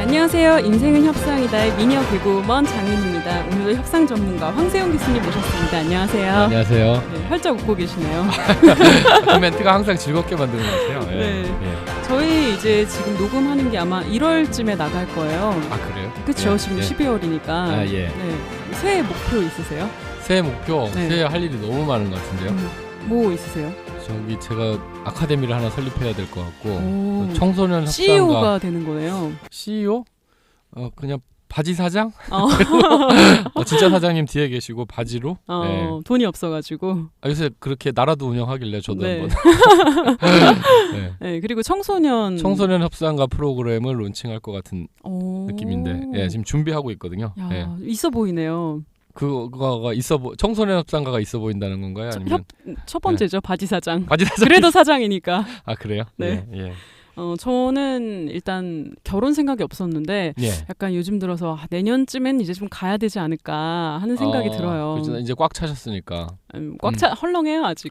안녕하세요. 인생은 협상이다의 미녀 개그우먼 장윤입니다. 오늘도 협상 전문가 황세용 교수님 모셨습니다. 안녕하세요. 안녕하세요. 네, 활짝 웃고 계시네요. 그 멘트가 항상 즐겁게 만드는 것 같아요. 네. 예. 저희 이제 지금 녹음하는 게 아마 1월쯤에 나갈 거예요. 아 그래요? 그렇죠. 예. 지금 예. 12월이니까. 아 예. 네. 새해 목표 있으세요? 새해 목표, 네. 새해 할 일이 너무 많은 것 같은데요. 뭐 있으세요? 저기 제가 아카데미를 하나 설립해야 될 것 같고 오. 청소년 협상가 CEO가 되는 거네요. CEO? 그냥 바지 사장? 어. 진짜 사장님 뒤에 계시고 바지로? 네. 돈이 없어가지고. 요새 그렇게 나라도 운영하길래 저도 네. 한번 네. 네, 그리고 청소년 협상가 프로그램을 론칭할 것 같은 느낌인데 예, 지금 준비하고 있거든요. 야, 예. 있어 보이네요. 그거가 청소년 협상가가 있어 보인다는 건가요? 아니면 첫 번째죠. 바지 사장. 바지 사장? 그래도 사장이니까. 아 그래요? 네. 예. 저는 일단 결혼 생각이 없었는데 예. 약간 요즘 들어서 내년쯤엔 이제 좀 가야 되지 않을까 하는 생각이 들어요. 그렇죠. 이제 꽉 차셨으니까. 헐렁해요 아직.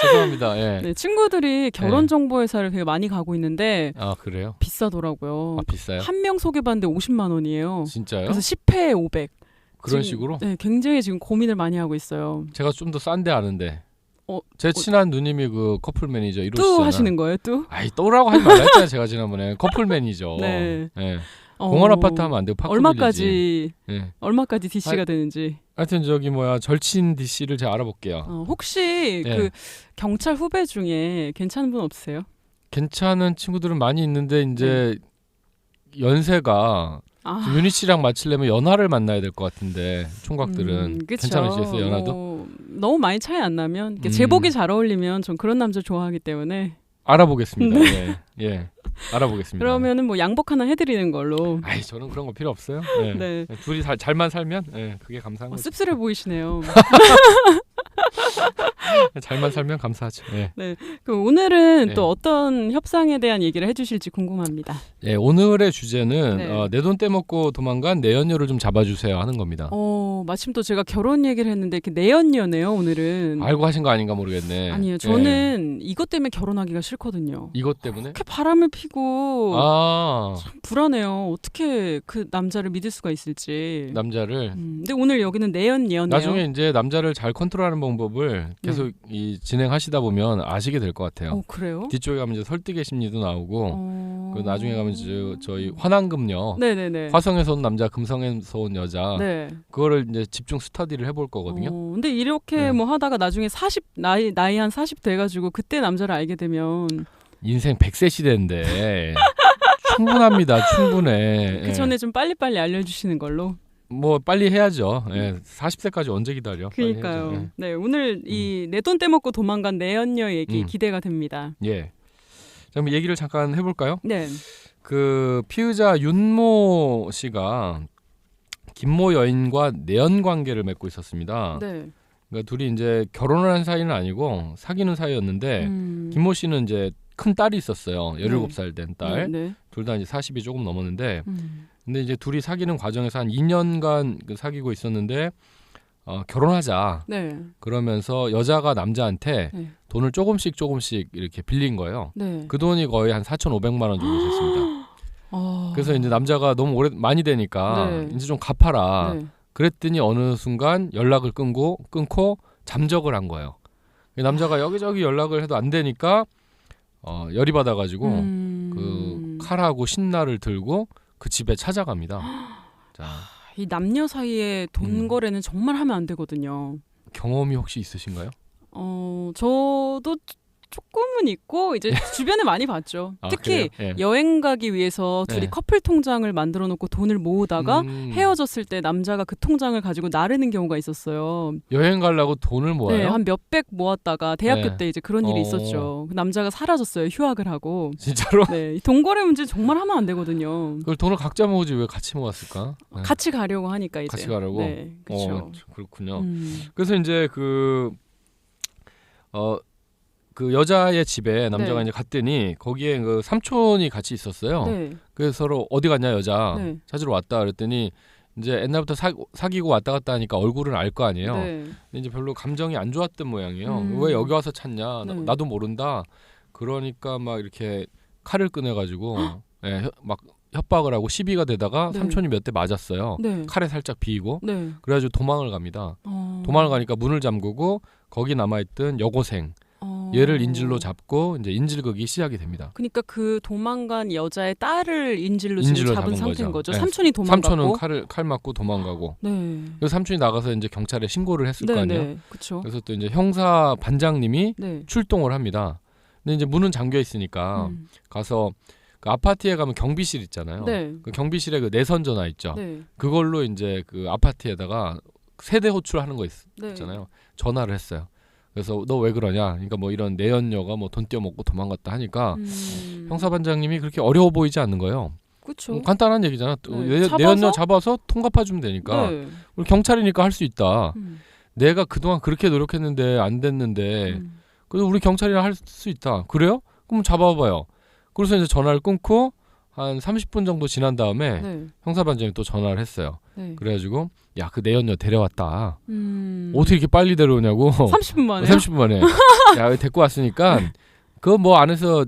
죄송합니다. 예. 네, 친구들이 결혼 정보 회사를 되게 많이 가고 있는데 아 그래요? 비싸더라고요. 아 비싸요? 한 명 소개받는데 50만 원이에요. 진짜요? 그래서 10회에 500. 그런 지금, 식으로? 네, 굉장히 지금 고민을 많이 하고 있어요. 제가 좀 더 싼데 아는데. 어, 제 친한 누님이 그 커플 매니저 또 이러시잖아요. 하시는 거예요, 또? 아이 또라고 하지 말라 했잖아요. 제가 지난번에 커플 매니저. 네. 예. 공원 아파트 하면 안 되고 파크 얼마까지 예. 얼마까지 DC가 되는지. 하여튼 절친 DC를 제가 알아볼게요. 혹시 네. 그 경찰 후배 중에 괜찮은 분 없으세요? 괜찮은 친구들은 많이 있는데 이제 연세가 윤희 씨랑 맞추려면 연하를 만나야 될 것 같은데 총각들은 괜찮으시겠어요? 연하도? 너무 많이 차이 안 나면 제복이 잘 어울리면 전 그런 남자 좋아하기 때문에 알아보겠습니다. 예. 알아보겠습니다. 그러면은 뭐 양복 하나 해드리는 걸로. 아이 저는 그런 거 필요 없어요. 예. 네. 둘이 잘만 살면 그게 감사한 거죠. 씁쓸해 보이시네요. 잘만 살면 감사하죠. 예. 네. 그럼 오늘은 또 어떤 협상에 대한 얘기를 해주실지 궁금합니다. 예, 오늘의 주제는 네. 내 돈 떼먹고 도망간 내연녀를 좀 잡아주세요 하는 겁니다. 마침 또 제가 결혼 얘기를 했는데 이렇게 내연녀네요 오늘은. 알고 하신 거 아닌가 모르겠네. 아니에요. 저는 이것 때문에 결혼하기가 싫거든요. 이것 때문에? 그렇게 바람을 피고 참 불안해요. 어떻게 그 남자를 믿을 수가 있을지. 남자를. 근데 오늘 여기는 내연녀네요. 나중에 이제 남자를 잘 컨트롤하는 방법을 계속 진행하시다 보면 아시게 될 것 같아요. 그래요? 뒤쪽에 가면 이제 설득의 심리도 나오고 그 나중에 가면 저희 화난금녀 네네네. 화성에서 온 남자 금성에서 온 여자 그거를 이제 집중 스터디를 해볼 거거든요. 근데 이렇게 뭐 하다가 나중에 나이 한 40 돼가지고 그때 남자를 알게 되면 인생 100세 시대인데 충분합니다. 충분해. 그 전에 좀 빨리빨리 알려주시는 걸로. 뭐 빨리 해야죠. 40세까지 언제 기다려? 그러니까요. 네, 오늘 이 내 돈 떼먹고 도망간 내연녀 얘기 기대가 됩니다. 예. 그럼 얘기를 잠깐 해볼까요? 네. 그 피의자 윤모 씨가 김모 여인과 내연 관계를 맺고 있었습니다. 네. 그러니까 둘이 이제 결혼을 한 사이는 아니고 사귀는 사이였는데 김모 씨는 이제 큰 딸이 있었어요. 17살 된 딸. 둘 다 이제 40이 조금 넘었는데 근데 이제 둘이 사귀는 과정에서 한 2년간 사귀고 있었는데 결혼하자. 그러면서 여자가 남자한테 돈을 조금씩 이렇게 빌린 거예요. 그 돈이 거의 한 4,500만 원 정도 됐습니다. 그래서 이제 남자가 너무 많이 되니까 이제 좀 갚아라. 그랬더니 어느 순간 연락을 끊고 잠적을 한 거예요. 남자가 여기저기 연락을 해도 안 되니까 열이 받아가지고 그 칼하고 신나를 들고 그 집에 찾아갑니다. 자, 이 남녀 사이에 돈 거래는 정말 하면 안 되거든요. 경험이 혹시 있으신가요? 저도 조금은 있고 이제 주변에 많이 봤죠. 특히 여행 가기 위해서 둘이 커플 통장을 만들어 놓고 돈을 모으다가 헤어졌을 때 남자가 그 통장을 가지고 나르는 경우가 있었어요. 여행 가려고 돈을 모아요? 네, 한 몇백 모았다가 대학교 때 이제 그런 일이 있었죠. 그 남자가 사라졌어요. 휴학을 하고. 진짜로? 네, 돈 거래 문제 정말 하면 안 되거든요. 그걸 돈을 각자 모으지 왜 같이 모았을까? 같이 가려고 하니까 이제. 같이 가려고? 네, 그렇죠. 그렇군요. 그래서 이제 그 여자의 집에 남자가 이제 갔더니 거기에 그 삼촌이 같이 있었어요. 그래서 서로 어디 갔냐 여자 찾으러 왔다 그랬더니 이제 옛날부터 사귀고 왔다 갔다 하니까 얼굴은 알 거 아니에요. 근데 이제 별로 감정이 안 좋았던 모양이에요. 왜 여기 와서 찾냐? 나도 모른다. 그러니까 막 이렇게 칼을 꺼내가지고 예, 막 협박을 하고 시비가 되다가 네. 삼촌이 몇 대 맞았어요. 네. 칼에 살짝 비이고. 네. 그래가지고 도망을 갑니다. 도망을 가니까 문을 잠그고 거기 남아있던 여고생 얘를 인질로 잡고 이제 인질극이 시작이 됩니다. 그러니까 그 도망간 여자의 딸을 인질로 지금 잡은 상태인 거죠. 네. 삼촌이 도망가고. 삼촌은 칼 맞고 도망가고. 네. 그래서 삼촌이 나가서 이제 경찰에 신고를 했을 거 아니에요. 네. 그렇죠. 그래서 또 이제 형사 반장님이 네. 출동을 합니다. 근데 이제 문은 잠겨 있으니까 가서 그 아파트에 가면 경비실 있잖아요. 네. 그 경비실에 그 내선 전화 있죠. 네. 그걸로 이제 그 아파트에다가 세대 호출하는 거 있잖아요. 네. 전화를 했어요. 그래서 너 왜 그러냐? 그러니까 뭐 이런 내연녀가 뭐 돈 떼어먹고 도망갔다 하니까 형사반장님이 그렇게 어려워 보이지 않는 거예요. 그렇죠. 간단한 얘기잖아. 네. 내연녀 잡아서 통과해주면 되니까. 네. 우리 경찰이니까 할 수 있다. 내가 그동안 그렇게 노력했는데 안 됐는데 그래도 우리 경찰이랑 할 수 있다. 그래요? 그럼 잡아봐요. 그래서 이제 전화를 끊고 한 30분 정도 지난 다음에 네. 형사반장이 또 전화를 했어요. 네. 그래가지고 야, 그 내연녀 데려왔다. 어떻게 이렇게 빨리 데려오냐고. 30분 만에? 30분 만에. 야, 데리고 왔으니까 그거 뭐 안에서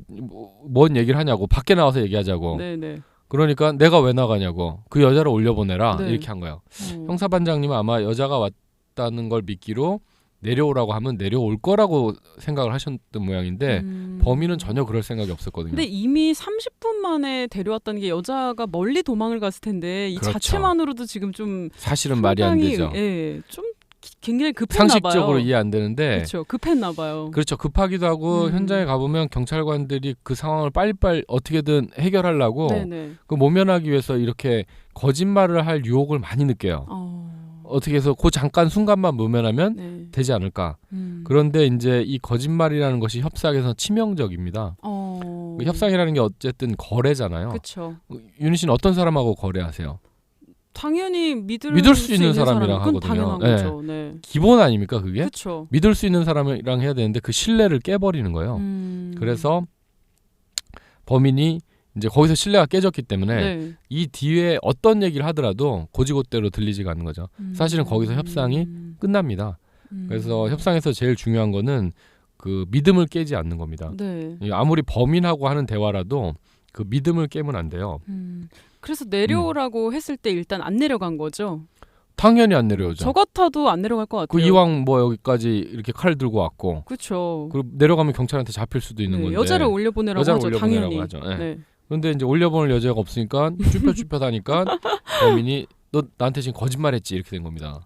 뭔 얘기를 하냐고. 밖에 나와서 얘기하자고. 네네. 그러니까 내가 왜 나가냐고. 그 여자를 올려보내라. 네. 이렇게 한 거예요. 형사반장님은 아마 여자가 왔다는 걸 믿기로 내려오라고 하면 내려올 거라고 생각을 하셨던 모양인데 범인은 전혀 그럴 생각이 없었거든요. 근데 이미 30분 만에 데려왔다는 게 여자가 멀리 도망을 갔을 텐데 이 그렇죠. 자체만으로도 지금 좀 사실은 말이 안 되죠. 예, 좀 굉장히 급했나 봐요. 상식적으로 이해 안 되는데 그렇죠. 급했나 봐요. 그렇죠. 급하기도 하고 현장에 가보면 경찰관들이 그 상황을 빨리빨리 어떻게든 해결하려고 네네. 그 모면하기 위해서 이렇게 거짓말을 할 유혹을 많이 느껴요. 어떻게 해서 그 잠깐 순간만 모면하면 네. 되지 않을까. 그런데 이제 이 거짓말이라는 것이 협상에서 치명적입니다. 그 협상이라는 게 어쨌든 거래잖아요. 그렇죠. 윤희 씨는 어떤 사람하고 거래하세요? 당연히 믿을 수 있는 사람이랑 하거든요. 당연한 네. 거죠. 네. 기본 아닙니까 그게? 그렇죠. 믿을 수 있는 사람이랑 해야 되는데 그 신뢰를 깨버리는 거예요. 그래서 범인이 이제 거기서 신뢰가 깨졌기 때문에 네. 이 뒤에 어떤 얘기를 하더라도 고지고대로 들리지가 않는 거죠. 사실은 거기서 협상이 끝납니다. 그래서 협상에서 제일 중요한 거는 그 믿음을 깨지 않는 겁니다. 네. 아무리 범인하고 하는 대화라도 그 믿음을 깨면 안 돼요. 그래서 내려오라고 했을 때 일단 안 내려간 거죠. 당연히 안 내려오죠. 저 같아도 안 내려갈 것 같아요. 그 이왕 뭐 여기까지 이렇게 칼 들고 왔고, 그렇죠. 그리고 내려가면 경찰한테 잡힐 수도 있는 건데. 여자를 올려보내라고 하죠. 당연히. 하죠. 네. 네. 그런데 이제 올려보낼 여자가 없으니까 쭈뼛쭈뼛하니까 범인이 너 나한테 지금 거짓말했지 이렇게 된 겁니다.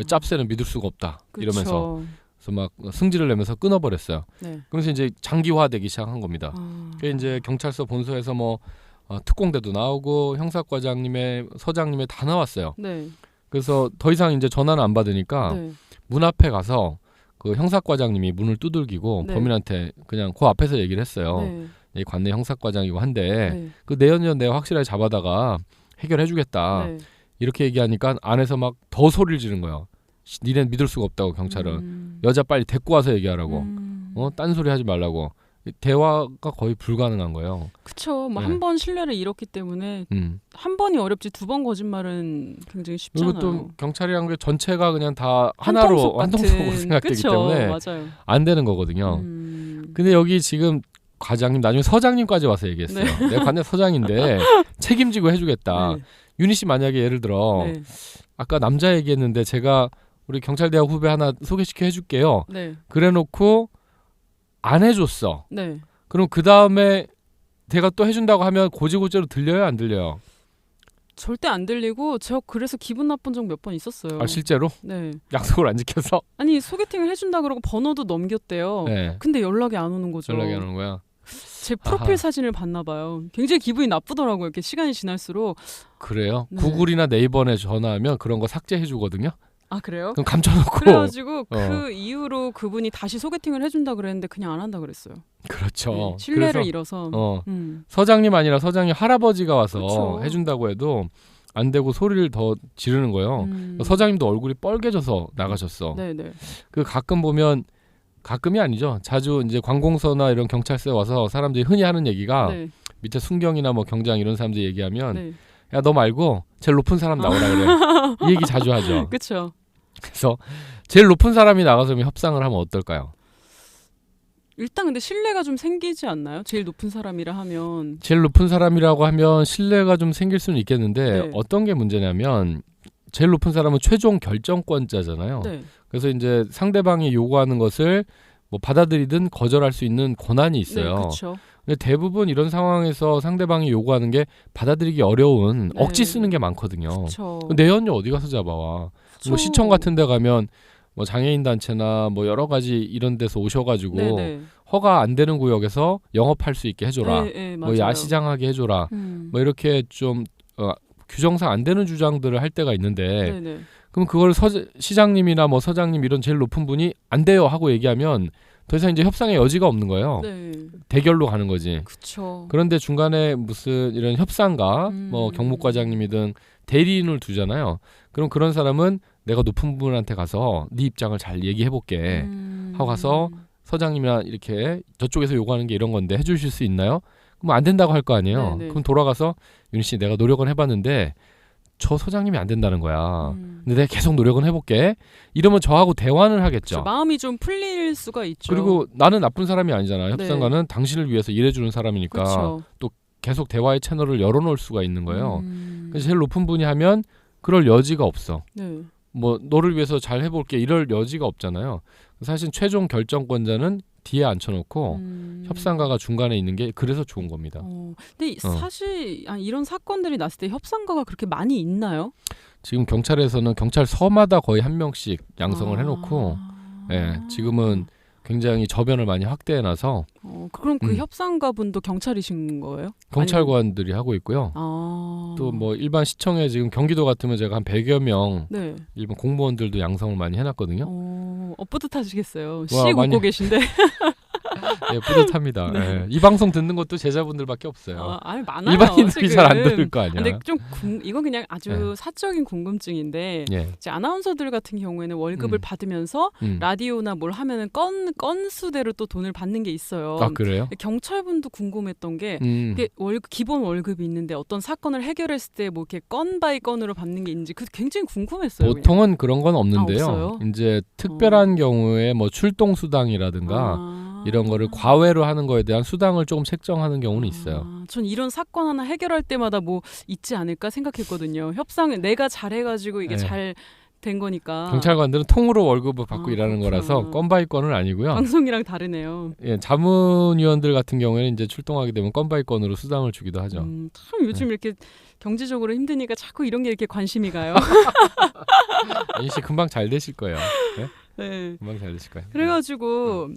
짭새는 믿을 수가 없다. 그쵸. 이러면서 그래서 막 승질을 내면서 끊어버렸어요. 네. 그래서 이제 장기화되기 시작한 겁니다. 그래서 이제 경찰서 본소에서 뭐 특공대도 나오고 형사과장님의 서장님의 다 나왔어요. 네. 그래서 더 이상 이제 전화는 안 받으니까 네. 문 앞에 가서 그 형사과장님이 문을 두들기고 네. 범인한테 그냥 그 앞에서 얘기를 했어요. 네. 이 관내 형사과장이고 한데 네. 그 내연녀 내가 확실하게 잡아다가 해결해주겠다. 네. 이렇게 얘기하니까 안에서 막 더 소리를 지른 거예요. 니넨 믿을 수가 없다고 경찰은. 여자 빨리 데리고 와서 얘기하라고. 딴소리 하지 말라고. 대화가 거의 불가능한 거예요. 그렇죠. 뭐 네. 한 번 신뢰를 잃었기 때문에 한 번이 어렵지 두 번 거짓말은 굉장히 쉽잖아요. 그리고 또 경찰이란 게 전체가 그냥 다 하나로 한통속으로 생각되기 그쵸, 때문에 맞아요. 안 되는 거거든요. 근데 여기 지금 과장님 나중에 서장님까지 와서 얘기했어요. 네. 내가 관내 서장인데 책임지고 해주겠다. 네. 윤희 씨 만약에 예를 들어 네. 아까 남자 얘기했는데 제가 우리 경찰대학 후배 하나 소개시켜 해줄게요. 네. 그래놓고 안 해줬어. 네. 그럼 그 다음에 내가 또 해준다고 하면 고지고대로 들려요, 안 들려요? 절대 안 들리고 저 그래서 기분 나쁜 적 몇 번 있었어요. 아 실제로? 네. 약속을 안 지켜서? 아니 소개팅을 해준다 그러고 번호도 넘겼대요. 네. 근데 연락이 안 오는 거죠. 연락이 안 오는 거야. 제 프로필 아하. 사진을 봤나 봐요. 굉장히 기분이 나쁘더라고요. 이렇게 시간이 지날수록. 그래요? 네. 구글이나 네이버에 전화하면 그런 거 삭제해 주거든요. 아 그래요? 그럼 감춰놓고. 그래가지고 그 이후로 그분이 다시 소개팅을 해준다 그랬는데 그냥 안 한다 그랬어요. 그렇죠. 네, 신뢰를 그래서, 잃어서. 서장님 아니라 서장님 할아버지가 와서 그렇죠. 해준다고 해도 안 되고 소리를 더 지르는 거예요. 서장님도 얼굴이 뻘개져서 나가셨어. 네네. 그 가끔 보면 가끔이 아니죠. 자주 이제 관공서나 이런 경찰서에 와서 사람들이 흔히 하는 얘기가 네. 밑에 순경이나 뭐 경장 이런 사람들이 얘기하면 네. 야 너 말고 제일 높은 사람 나오라 그래. 이 얘기 자주 하죠. 그렇죠. 그래서 제일 높은 사람이 나가서 협상을 하면 어떨까요? 일단 근데 신뢰가 좀 생기지 않나요? 제일 높은 사람이라 하면. 제일 높은 사람이라고 하면 신뢰가 좀 생길 수는 있겠는데 네. 어떤 게 문제냐면 제일 높은 사람은 최종 결정권자잖아요. 네. 그래서 이제 상대방이 요구하는 것을 뭐 받아들이든 거절할 수 있는 권한이 있어요. 네, 그렇죠. 근데 대부분 이런 상황에서 상대방이 요구하는 게 받아들이기 어려운 네. 억지 쓰는 게 많거든요. 그쵸. 내 연료 어디 가서 잡아와. 뭐 시청 같은 데 가면 뭐 장애인 단체나 뭐 여러 가지 이런 데서 오셔가지고 네네. 허가 안 되는 구역에서 영업할 수 있게 해줘라. 네, 뭐 야시장하게 해줘라. 뭐 이렇게 좀 규정상 안 되는 주장들을 할 때가 있는데 네네. 그럼 그걸 시장님이나 뭐 서장님 이런 제일 높은 분이 안 돼요 하고 얘기하면 더 이상 이제 협상의 여지가 없는 거예요. 네. 대결로 가는 거지. 그쵸. 그런데 중간에 무슨 이런 협상가 뭐 경무과장님이든 대리인을 두잖아요. 그럼 그런 사람은 내가 높은 분한테 가서 네 입장을 잘 얘기해볼게 하고 가서 서장님이나 이렇게 저쪽에서 요구하는 게 이런 건데 해주실 수 있나요? 그럼 안 된다고 할 거 아니에요. 네네. 그럼 돌아가서 윤희 씨 내가 노력은 해봤는데 저 서장님이 안 된다는 거야. 근데 내가 계속 노력은 해볼게. 이러면 저하고 대화는 하겠죠. 그렇죠. 마음이 좀 풀릴 수가 있죠. 그리고 나는 나쁜 사람이 아니잖아요. 네. 협상가는 당신을 위해서 일해주는 사람이니까 그렇죠. 또 계속 대화의 채널을 열어놓을 수가 있는 거예요. 그래서 제일 높은 분이 하면 그럴 여지가 없어. 네. 뭐 너를 위해서 잘 해볼게 이럴 여지가 없잖아요. 사실 최종 결정권자는 뒤에 앉혀놓고 협상가가 중간에 있는 게 그래서 좋은 겁니다. 근데 사실 이런 사건들이 났을 때 협상가가 그렇게 많이 있나요? 지금 경찰에서는 경찰서마다 거의 한 명씩 양성을 해놓고 지금은 굉장히 저변을 많이 확대해놔서 그럼 그 협상가 분도 경찰이신 거예요? 경찰관들이 하고 있고요. 또 뭐 일반 시청에 지금 경기도 같으면 제가 한 100여 명 일반 공무원들도 양성을 많이 해놨거든요. 뿌듯하시겠어요. 와, 씨 웃고 계신데. 예, 뿌듯합니다. 네. 예. 이 방송 듣는 것도 제자분들밖에 없어요. 많아요. 일반인들이 잘 안 들을 거 아니야. 근데 좀 이건 그냥 아주 사적인 궁금증인데 이제 아나운서들 같은 경우에는 월급을 받으면서 라디오나 뭘 하면은 건수대로 또 돈을 받는 게 있어요. 아, 그래요? 경찰분도 궁금했던 게 이게 기본 월급이 있는데 어떤 사건을 해결했을 때 뭐 이렇게 건 바이 건으로 받는 게 있는지 굉장히 궁금했어요. 보통은 그런 건 없는데요. 없어요? 이제 특별한 경우에 뭐 출동 수당이라든가 이런 거를 과외로 하는 거에 대한 수당을 조금 책정하는 경우는 있어요. 전 이런 사건 하나 해결할 때마다 뭐 있지 않을까 생각했거든요. 협상을 내가 잘해가지고 이게 잘 된 거니까. 경찰관들은 통으로 월급을 받고 일하는 그렇구나. 거라서 건바이 건은 아니고요. 방송이랑 다르네요. 예, 자문위원들 같은 경우에는 이제 출동하게 되면 건바이 건으로 수당을 주기도 하죠. 참 요즘 이렇게 경제적으로 힘드니까 자꾸 이런 게 이렇게 관심이 가요. 윤희 씨 금방 잘 되실 거예요. 네? 네. 금방 잘 되실 거예요. 그래가지고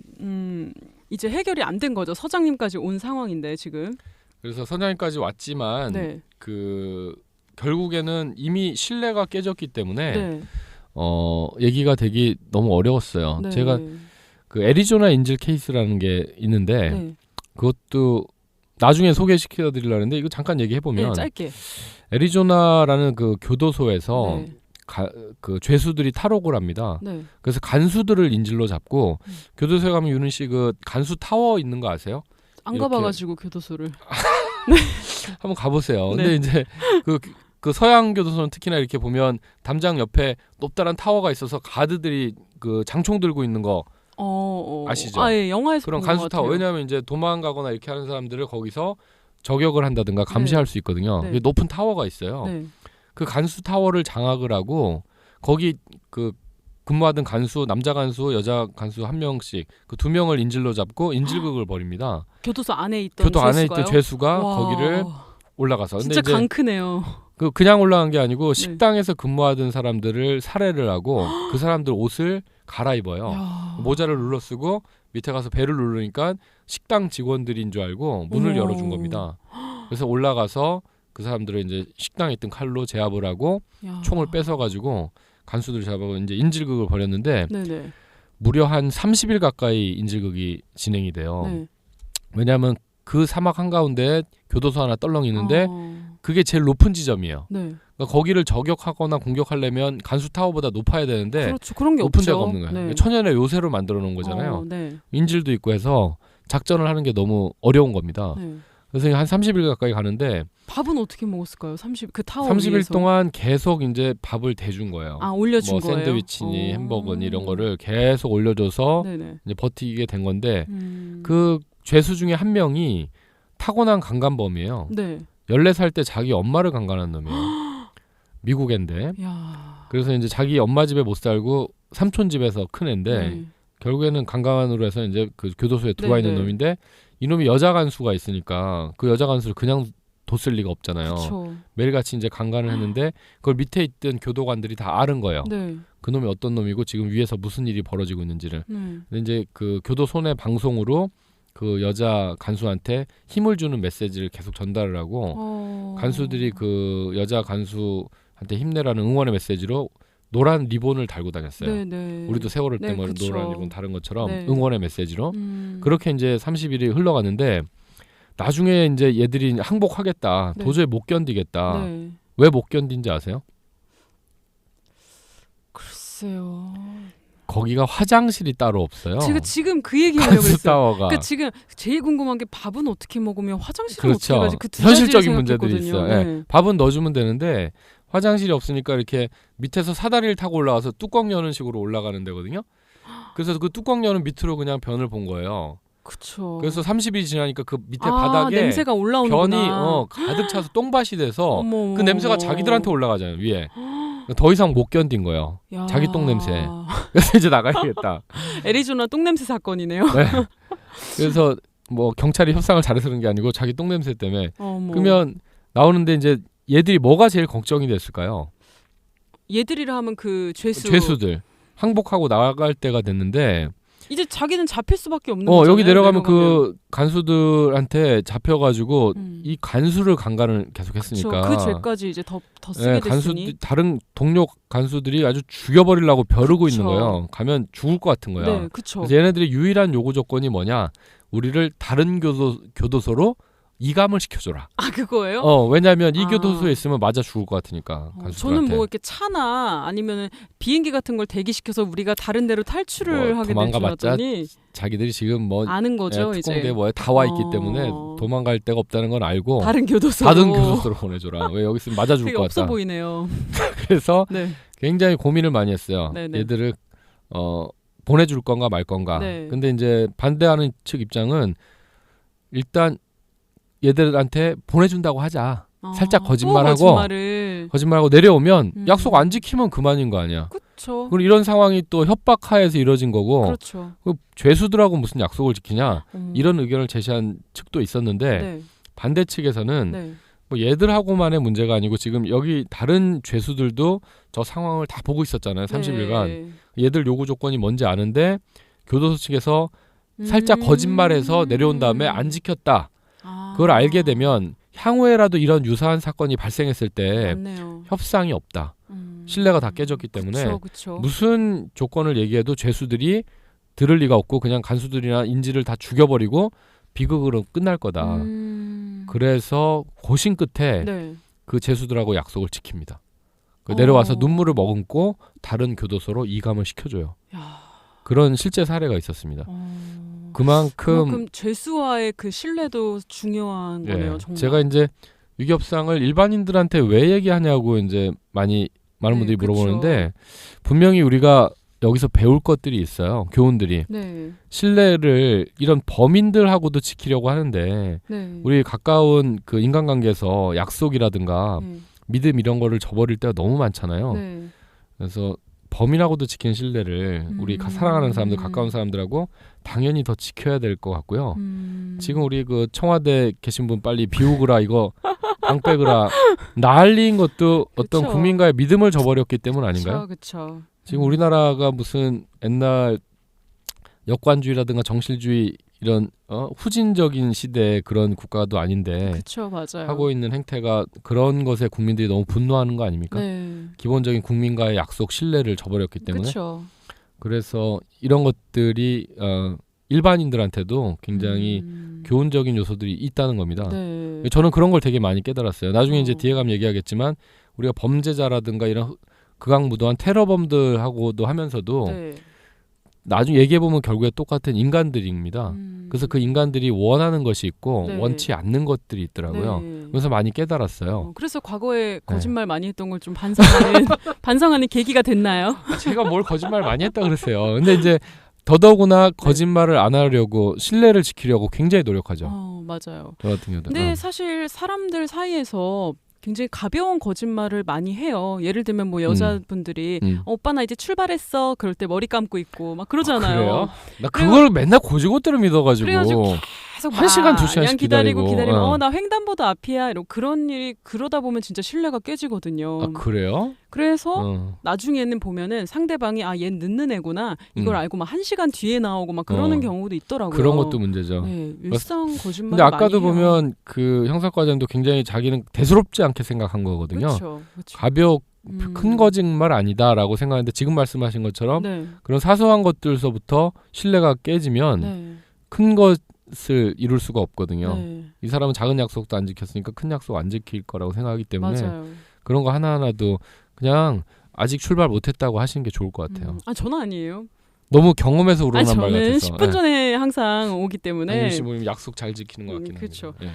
이제 해결이 안 된 거죠. 서장님까지 온 상황인데 지금. 그래서 서장님까지 왔지만 그 결국에는 이미 신뢰가 깨졌기 때문에 얘기가 되기 너무 어려웠어요. 제가 그 애리조나 인질 케이스라는 게 있는데 그것도 나중에 소개시켜드리려고 했는데 이거 잠깐 얘기해보면 짧게. 애리조나라는 그 교도소에서 그 죄수들이 탈옥을 합니다. 그래서 간수들을 인질로 잡고 교도소에 가면 윤은 씨 그 간수 타워 있는 거 아세요? 안 가봐가지고 교도소를. 한번 가보세요. 근데 이제 그 서양 교도소는 특히나 이렇게 보면 담장 옆에 높다란 타워가 있어서 가드들이 그 장총 들고 있는 거 아시죠? 예, 영화에서 그런 간수 타워. 왜냐하면 이제 도망가거나 이렇게 하는 사람들을 거기서 저격을 한다든가 감시할 수 있거든요. 높은 타워가 있어요. 그 간수 타워를 장악을 하고 거기 그 근무하던 간수, 남자 간수, 여자 간수 한 명씩 그 2명을 인질로 잡고 인질극을 벌입니다. 교도소 안에 있던 죄수가 거기를 올라가서. 진짜 근데 강크네요. 그냥 올라간 게 아니고 식당에서 근무하던 사람들을 살해를 하고 그 사람들 옷을 갈아입어요. 모자를 눌러 쓰고 밑에 가서 배를 누르니까 식당 직원들인 줄 알고 문을 열어준 겁니다. 그래서 올라가서 그 사람들을 이제 식당에 있던 칼로 제압을 하고 총을 뺏어가지고 간수들 잡아서 이제 인질극을 벌였는데 무려 한 30일 가까이 인질극이 진행이 돼요. 왜냐하면 그 사막 한가운데 교도소 하나 떨렁 있는데 그게 제일 높은 지점이에요. 그러니까 거기를 저격하거나 공격하려면 간수 타워보다 높아야 되는데 그렇죠. 그런 게 높은 없죠. 데가 없는 거예요. 천연의 요새로 만들어 놓은 거잖아요. 인질도 있고 해서 작전을 하는 게 너무 어려운 겁니다. 그래서 한 30일 가까이 가는데 밥은 어떻게 먹었을까요? 그 타워 30일 위에서. 동안 계속 이제 밥을 대준 거예요. 올려준 거예요? 샌드위치니 햄버거니 이런 거를 계속 올려줘서 네네. 이제 버티게 된 건데 그 죄수 중에 한 명이 타고난 강간범이에요. 네. 14살 때 자기 엄마를 강간한 놈이에요. 미국인데. 그래서 이제 자기 엄마 집에 못 살고 삼촌 집에서 큰 애인데 결국에는 강간으로 해서 이제 그 교도소에 들어와 있는 놈인데 이놈이 여자 간수가 있으니까 그 여자 간수를 그냥 뒀을 리가 없잖아요. 그쵸. 매일같이 이제 강간을 했는데 그걸 밑에 있던 교도관들이 다 아는 거예요. 네. 그 놈이 어떤 놈이고 지금 위에서 무슨 일이 벌어지고 있는지를. 근데 이제 그 교도소 내 방송으로 그 여자 간수한테 힘을 주는 메시지를 계속 전달을 하고 간수들이 그 여자 간수한테 힘내라는 응원의 메시지로 노란 리본을 달고 다녔어요. 네네. 우리도 세월을 때 네, 노란 리본 다른 것처럼 네. 응원의 메시지로 그렇게 이제 30일이 흘러갔는데 나중에 이제 얘들이 항복하겠다. 네. 도저히 못 견디겠다. 네. 왜 못 견딘지 아세요? 글쎄요. 거기가 화장실이 따로 없어요. 제가 지금 그 얘기하려고 했어요. 타워가. 그러니까 지금 제일 궁금한 게 밥은 어떻게 먹으면 화장실은 그렇죠. 어떻게 가지? 그 두 현실적인 가지를 문제들이 있어요. 생각했거든요. 네. 밥은 넣어주면 되는데 화장실이 없으니까 이렇게 밑에서 사다리를 타고 올라가서 뚜껑 여는 식으로 올라가는 데거든요. 그래서 그 뚜껑 여는 밑으로 그냥 변을 본 거예요. 그렇죠. 그래서 30일이 지나니까 그 밑에 바닥에 냄새가 올라오는구나. 변이 가득 차서 똥밭이 돼서 어머. 그 냄새가 자기들한테 올라가잖아요. 위에. 더 이상 못 견딘 거예요. 야. 자기 똥 냄새. 그래서 이제 나가야겠다. 애리조나 똥 냄새 사건이네요. 네. 그래서 뭐 경찰이 협상을 잘해서 그런 게 아니고 자기 똥 냄새 때문에. 그러면 나오는데 이제 얘들이 뭐가 제일 걱정이 됐을까요? 얘들이라 하면 그 죄수들 항복하고 나갈 때가 됐는데 이제 자기는 잡힐 수밖에 없는 거잖아요. 여기 내려가면 그 간수들한테 잡혀가지고 이 간수를 강간을 계속했으니까 그 죄까지 이제 더 쓰게 됐으니 다른 동료 간수들이 아주 죽여버리려고 벼르고 있는 거예요. 가면 죽을 것 같은 거야. 네, 그쵸. 그래서 얘네들의 유일한 요구 조건이 뭐냐? 우리를 다른 교도소로 이감을 시켜줘라. 그거예요? 왜냐하면 이 교도소에 있으면 맞아 죽을 것 같으니까. 저는 뭐 이렇게 차나 아니면 비행기 같은 걸 대기시켜서 우리가 다른 데로 탈출을 하게 될 줄 알았더니 자기들이 지금 뭐 아는 거죠. 특공대 뭐에 다 와 있기 때문에 도망갈 데가 없다는 건 알고 다른 교도소로 보내줘라. 왜 여기 있으면 맞아 죽을 것 같다. 없어 보이네요. 그래서 굉장히 고민을 많이 했어요. 네네. 얘들을 보내줄 건가 말 건가. 네. 근데 이제 반대하는 측 입장은 일단 얘들한테 보내준다고 하자. 살짝 거짓말하고 내려오면 약속 안 지키면 그만인 거 아니야. 그렇죠. 그리고 이런 상황이 또 협박하에서 이뤄진 거고. 그렇죠. 죄수들하고 무슨 약속을 지키냐. 이런 의견을 제시한 측도 있었는데 반대 측에서는 뭐 얘들하고만의 문제가 아니고 지금 여기 다른 죄수들도 저 상황을 다 보고 있었잖아요. 30일간. 얘들 요구 조건이 뭔지 아는데 교도소 측에서 살짝 거짓말해서 내려온 다음에 안 지켰다. 그걸 알게 되면 향후에라도 이런 유사한 사건이 발생했을 때 맞네요. 협상이 없다. 신뢰가 다 깨졌기 때문에 그쵸. 무슨 조건을 얘기해도 죄수들이 들을 리가 없고 그냥 간수들이나 인질을 다 죽여버리고 비극으로 끝날 거다. 그래서 고심 끝에 그 죄수들하고 약속을 지킵니다. 내려와서 눈물을 머금고 다른 교도소로 이감을 시켜줘요. 그런 실제 사례가 있었습니다. 그만큼 죄수와의 그 신뢰도 중요한 거네요. 정말. 제가 이제 위기협상을 일반인들한테 왜 얘기하냐고 이제 많은 분들이 물어보는데 분명히 우리가 여기서 배울 것들이 있어요. 교훈들이. 신뢰를 이런 범인들하고도 지키려고 하는데 우리 가까운 그 인간관계에서 약속이라든가 믿음 이런 거를 저버릴 때가 너무 많잖아요. 그래서 범인하고도 지킨 신뢰를 우리 사랑하는 사람들, 가까운 사람들하고 당연히 더 지켜야 될 것 같고요. 지금 우리 그 청와대 계신 분 빨리 비우그라 이거 방 빼그라 난리인 것도 어떤 국민과의 믿음을 저버렸기 때문 아닌가요? 그쵸. 지금 우리나라가 무슨 옛날 역관주의라든가 정실주의 이런 후진적인 시대의 그런 국가도 아닌데 그쵸, 맞아요. 하고 있는 행태가 그런 것에 국민들이 너무 분노하는 거 아닙니까? 기본적인 국민과의 약속 신뢰를 저버렸기 때문에 그쵸. 그래서 이런 것들이 일반인들한테도 굉장히 교훈적인 요소들이 있다는 겁니다. 저는 그런 걸 되게 많이 깨달았어요. 나중에 이제 뒤에 가면 얘기하겠지만 우리가 범죄자라든가 이런 극악무도한 테러범들하고도 하면서도 나중에 얘기해 보면 결국에 똑같은 인간들입니다. 그래서 그 인간들이 원하는 것이 있고 네. 원치 않는 것들이 있더라고요. 네. 그래서 많이 깨달았어요. 그래서 과거에 거짓말 많이 했던 걸 좀 반성하는 반성하는 계기가 됐나요? 제가 뭘 거짓말 많이 했다 그랬어요. 근데 이제 더더구나 거짓말을 안 하려고 신뢰를 지키려고 굉장히 노력하죠. 맞아요. 저 같은 경우도. 근데 사실 사람들 사이에서 굉장히 가벼운 거짓말을 많이 해요. 예를 들면 뭐 여자분들이 오빠 나 이제 출발했어. 그럴 때 머리 감고 있고 막 그러잖아요. 그래요? 나 그걸 맨날 고지고대로 믿어가지고. 그래가지고 계속 1시간 2시간씩 그냥 기다리고 기다리고. 나 횡단보도 앞이야. 이러고 그런 일이 그러다 보면 진짜 신뢰가 깨지거든요. 아 그래요? 그래서 나중에는 보면은 상대방이 얘는 늦는 애구나 이걸 알고 막 1시간 뒤에 나오고 막 그러는 경우도 있더라고요. 그런 것도 문제죠. 네, 일상 거짓말. 근데 아까도 많이 보면 그 형사과장도 굉장히 자기는 대수롭지 않게 생각한 거거든요. 그렇죠. 가벼운 큰 거짓말 아니다라고 생각하는데 지금 말씀하신 것처럼 네. 그런 사소한 것들서부터 신뢰가 깨지면 네. 큰 것을 이룰 수가 없거든요. 네. 이 사람은 작은 약속도 안 지켰으니까 큰 약속 안 지킬 거라고 생각하기 때문에 맞아요. 그런 거 하나하나도 그냥 아직 출발 못했다고 하시는 게 좋을 것 같아요. 저는 아니에요. 너무 경험에서 우러난 말 저는 같아서. 10분 전에 항상 오기 때문에. 아니, 뭐 약속 잘 지키는 것 같긴 그렇죠. 합니다. 예.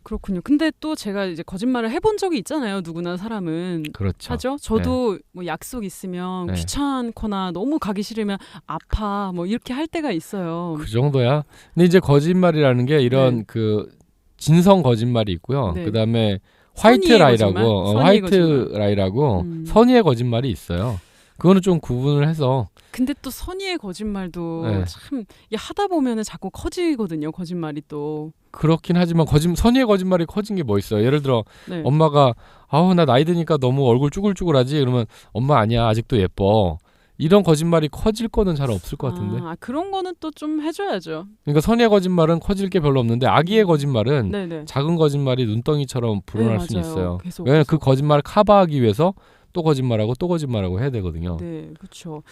그렇군요. 근데 또 제가 이제 거짓말을 해본 적이 있잖아요. 누구나 사람은 그렇죠. 하죠. 저도 뭐 약속 있으면 귀찮거나 너무 가기 싫으면 아파 뭐 이렇게 할 때가 있어요. 그 정도야. 근데 이제 거짓말이라는 게 이런 그 진성 거짓말이 있고요. 그다음에 화이트 라이라고 선의의 거짓말이 있어요. 그거는 좀 구분을 해서. 근데 또 선의의 거짓말도 참 이게 하다 보면은 자꾸 커지거든요. 거짓말이 또. 그렇긴 하지만 선의의 거짓말이 커진 게 뭐 있어요? 예를 들어 엄마가 나 나이 드니까 너무 얼굴 쭈글쭈글하지? 그러면 엄마 아니야 아직도 예뻐. 이런 거짓말이 커질 거는 잘 없을 것 같은데. 그런 거는 또 좀 해줘야죠. 그러니까 선의의 거짓말은 커질 게 별로 없는데 악의의 거짓말은 작은 거짓말이 눈덩이처럼 불어날 수는 있어요. 왜냐하면 그 거짓말을 커버하기 위해서 또 거짓말하고 해야 되거든요. 네, 그렇죠.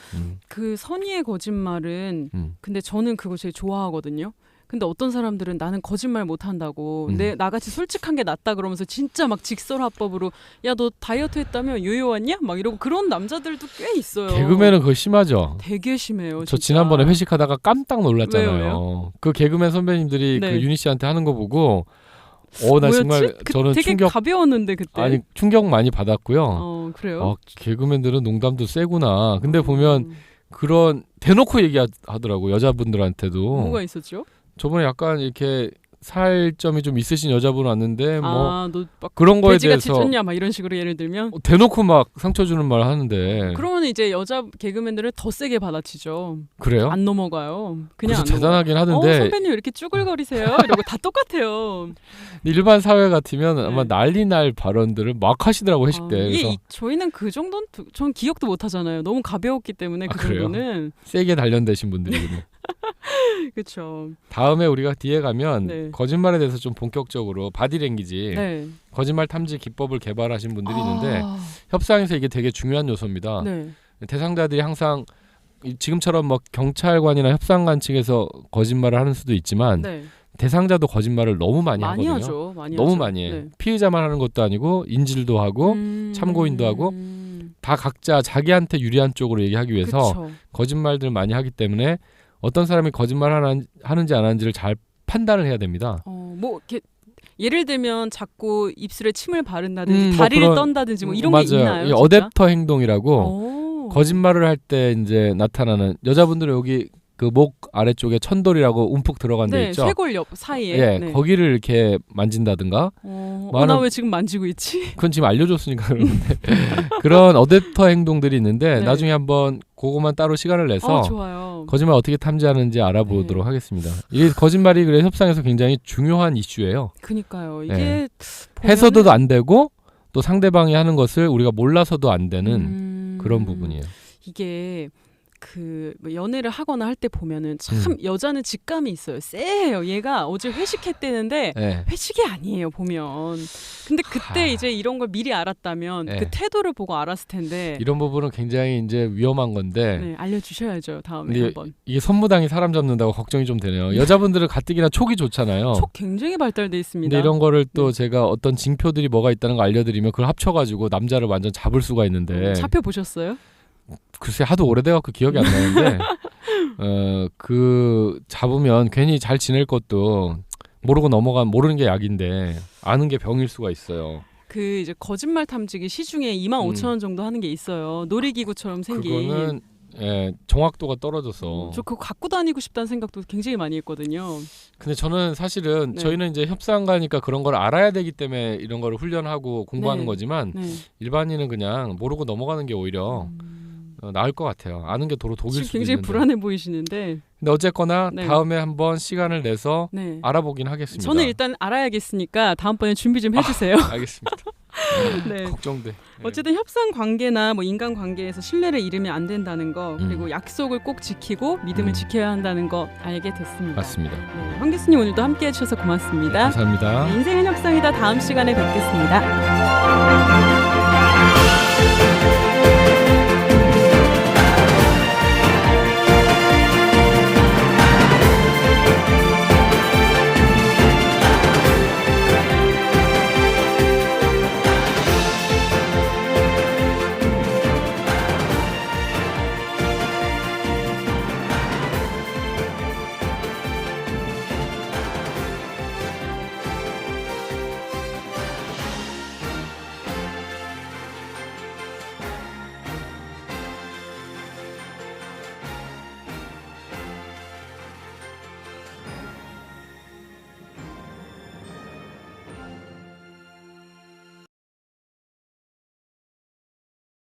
그 선의의 거짓말은 근데 저는 그거 제일 좋아하거든요. 근데 어떤 사람들은 나는 거짓말 못한다고 나같이 솔직한 게 낫다 그러면서 진짜 막 직설화법으로 야 너 다이어트 했다며 요요 왔냐? 막 이러고 그런 남자들도 꽤 있어요. 개그맨은 그거 심하죠. 되게 심해요. 저 진짜. 지난번에 회식하다가 깜짝 놀랐잖아요. 왜요? 그 개그맨 선배님들이 그 윤희 씨한테 하는 거 보고 나 정말 저는 되게 충격 가벼웠는데 그때. 아니 충격 많이 받았고요. 그래요? 개그맨들은 농담도 세구나. 근데 보면 그런 대놓고 얘기하더라고 여자분들한테도. 뭐가 있었죠? 저번에 약간 이렇게 살점이 좀 있으신 여자분 왔는데 뭐 너 막 그런 거에 돼지같이 대해서 쪘냐 막 이런 식으로 예를 들면 대놓고 막 상처 주는 말 하는데 그러면 이제 여자 개그맨들은 더 세게 받아치죠. 그래요? 안 넘어가요. 그냥 안 대단하긴 하던데 선배님 왜 이렇게 쭈글거리세요? 이러고 다 똑같아요. 일반 사회 같으면 아마 난리 날 발언들을 막 하시더라고 회식 때. 그래서 저희는 그 정도는 전 기억도 못 하잖아요. 너무 가벼웠기 때문에 그 정도는 세게 단련되신 분들이군요. 그렇죠. 다음에 우리가 뒤에 가면 거짓말에 대해서 좀 본격적으로 바디랭귀지 거짓말 탐지 기법을 개발하신 분들이 있는데 협상에서 이게 되게 중요한 요소입니다. 대상자들이 항상 지금처럼 뭐 경찰관이나 협상관 측에서 거짓말을 하는 수도 있지만 대상자도 거짓말을 너무 많이 하거든요. 하죠. 너무 많이 해. 피의자만 하는 것도 아니고 인질도 하고 참고인도 하고 다 각자 자기한테 유리한 쪽으로 얘기하기 위해서 거짓말들 많이 하기 때문에 어떤 사람이 거짓말 하는지 안 하는지를 잘 판단을 해야 됩니다. 뭐 이렇게 예를 들면 자꾸 입술에 침을 바른다든지 다리를 떤다든지 뭐 이런 게 있나요? 진짜? 어댑터 행동이라고 거짓말을 할 때 이제 나타나는 여자분들은 여기 그 목 아래쪽에 천돌이라고 움푹 들어간 데 있죠. 쇄골 옆 사이에. 거기를 이렇게 만진다든가. 나 왜 지금 만지고 있지? 그건 지금 알려줬으니까 그러는데 그런 어댑터 행동들이 있는데 나중에 한번 그거만 따로 시간을 내서 좋아요. 거짓말 어떻게 탐지하는지 알아보도록 하겠습니다. 이게 거짓말이 그래 협상에서 굉장히 중요한 이슈예요. 그러니까요. 이게 해서도 안 되고 또 상대방이 하는 것을 우리가 몰라서도 안 되는 그런 부분이에요. 이게 뭐 연애를 하거나 할 때 보면은 참 여자는 직감이 있어요. 쎄해요. 얘가 어제 회식했대는데 회식이 아니에요. 보면. 근데 그때 이제 이런 걸 미리 알았다면 그 태도를 보고 알았을 텐데. 이런 부분은 굉장히 이제 위험한 건데. 알려주셔야죠. 다음에 한번. 이게 선무당이 사람 잡는다고 걱정이 좀 되네요. 여자분들은 가뜩이나 촉이 좋잖아요. 촉 굉장히 발달돼 있습니다. 근데 이런 거를 또 제가 어떤 징표들이 뭐가 있다는 거 알려드리면 그걸 합쳐가지고 남자를 완전 잡을 수가 있는데. 잡혀 보셨어요? 글쎄 하도 오래돼갖고 기억이 안 나는데 그 잡으면 괜히 잘 지낼 것도 모르고 넘어가면 모르는 게 약인데 아는 게 병일 수가 있어요. 그 이제 거짓말 탐지기 시중에 25,000원 정도 하는 게 있어요. 놀이기구처럼 생긴. 그거는 정확도가 떨어져서 저 그거 갖고 다니고 싶다는 생각도 굉장히 많이 했거든요. 근데 저는 사실은 저희는 이제 협상가니까 그런 걸 알아야 되기 때문에 이런 걸 훈련하고 공부하는 거지만 일반인은 그냥 모르고 넘어가는 게 오히려 나을 것 같아요. 아는 게 도로 독일 수도 굉장히 있는데. 불안해 보이시는데. 근데 어쨌거나 다음에 한번 시간을 내서 알아보긴 하겠습니다. 저는 일단 알아야겠으니까 다음번에 준비 좀 해주세요. 알겠습니다. 네. 걱정돼. 어쨌든 협상 관계나 뭐 인간 관계에서 신뢰를 잃으면 안 된다는 거 그리고 약속을 꼭 지키고 믿음을 지켜야 한다는 거 알게 됐습니다. 맞습니다. 황 교수님 오늘도 함께해 주셔서 고맙습니다. 감사합니다. 인생은 협상이다. 다음 시간에 뵙겠습니다.